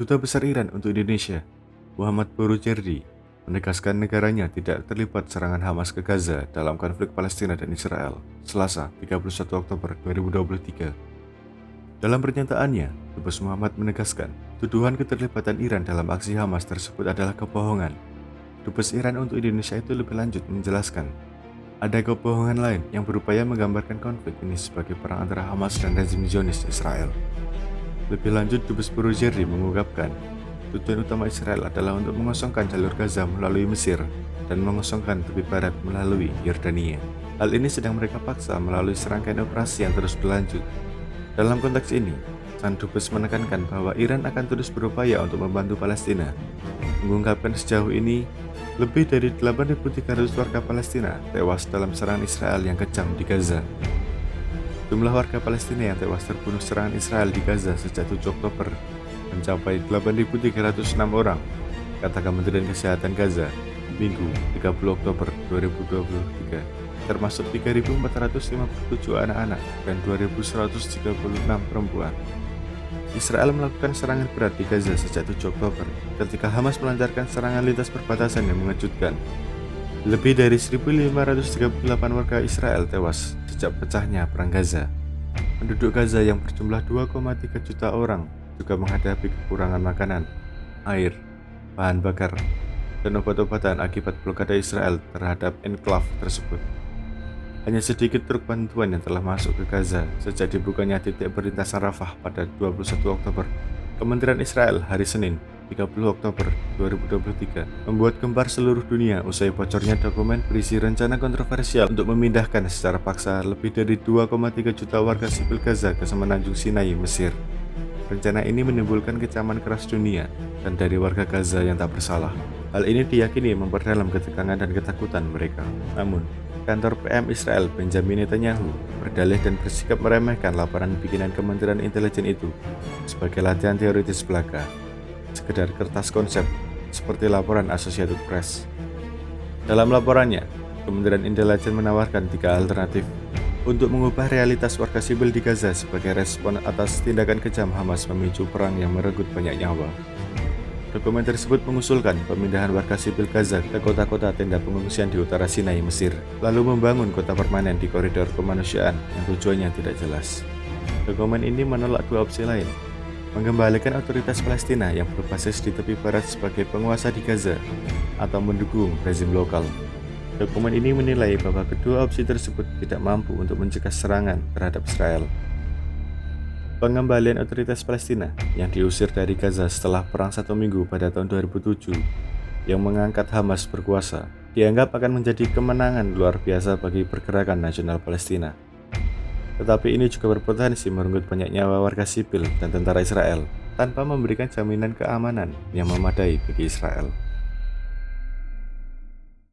Duta Besar Iran untuk Indonesia, Muhammad Boroujerdi, menegaskan negaranya tidak terlibat serangan Hamas ke Gaza dalam konflik Palestina dan Israel, Selasa 31 Oktober 2023. Dalam pernyataannya, Dubes Muhammad menegaskan, tuduhan keterlibatan Iran dalam aksi Hamas tersebut adalah kebohongan. Dubes Iran untuk Indonesia itu lebih lanjut menjelaskan, ada kebohongan lain yang berupaya menggambarkan konflik ini sebagai perang antara Hamas dan rezim Zionis Israel. Lebih lanjut, Dubes Boroujerdi mengungkapkan, tujuan utama Israel adalah untuk mengosongkan jalur Gaza melalui Mesir dan mengosongkan tepi barat melalui Yordania. Hal ini sedang mereka paksa melalui serangkaian operasi yang terus berlanjut. Dalam konteks ini, sang Dubes menekankan bahwa Iran akan terus berupaya untuk membantu Palestina. Mengungkapkan sejauh ini, lebih dari 8.300 warga Palestina tewas dalam serangan Israel yang kejam di Gaza. Jumlah warga Palestina yang tewas terbunuh serangan Israel di Gaza sejak 7 Oktober mencapai 8.306 orang, kata Kementerian Kesehatan Gaza, Minggu 30 Oktober 2023, termasuk 3.457 anak-anak dan 2.136 perempuan. Israel melakukan serangan berat di Gaza sejak 7 Oktober ketika Hamas melancarkan serangan lintas perbatasan yang mengejutkan. Lebih dari 1.538 warga Israel tewas sejak pecahnya Perang Gaza. Penduduk Gaza yang berjumlah 2,3 juta orang juga menghadapi kekurangan makanan, air, bahan bakar, dan obat-obatan akibat blokade Israel terhadap enklave tersebut. Hanya sedikit truk bantuan yang telah masuk ke Gaza sejak dibukanya titik perlintasan Rafah pada 21 Oktober. Kementerian Israel hari Senin 30 Oktober 2023 membuat gempar seluruh dunia usai bocornya dokumen berisi rencana kontroversial untuk memindahkan secara paksa lebih dari 2,3 juta warga sipil Gaza ke semenanjung Sinai, Mesir. Rencana ini menimbulkan kecaman keras dunia dan dari warga Gaza yang tak bersalah. Hal ini diyakini memperdalam ketegangan dan ketakutan mereka. Namun, kantor PM Israel Benjamin Netanyahu berdalih dan bersikap meremehkan laporan bikinan Kementerian Intelijen itu sebagai latihan teoritis belaka, sekedar kertas konsep, seperti laporan Associated Press. Dalam laporannya, Kementerian Intelijen menawarkan 3 alternatif untuk mengubah realitas warga sipil di Gaza sebagai respon atas tindakan kejam Hamas memicu perang yang merenggut banyak nyawa. Dokumen tersebut mengusulkan pemindahan warga sipil Gaza ke kota-kota tenda pengungsian di utara Sinai, Mesir, lalu membangun kota permanen di koridor kemanusiaan yang tujuannya tidak jelas. Dokumen ini menolak 2 opsi lain, mengembalikan otoritas Palestina yang berbasis di tepi barat sebagai penguasa di Gaza, atau mendukung rezim lokal. Dokumen ini menilai bahwa kedua opsi tersebut tidak mampu untuk mencegah serangan terhadap Israel. Pengembalian otoritas Palestina yang diusir dari Gaza setelah perang 1 minggu pada tahun 2007 yang mengangkat Hamas berkuasa dianggap akan menjadi kemenangan luar biasa bagi pergerakan nasional Palestina. Tetapi ini juga berpotensi merenggut banyak nyawa warga sipil dan tentara Israel tanpa memberikan jaminan keamanan yang memadai bagi Israel.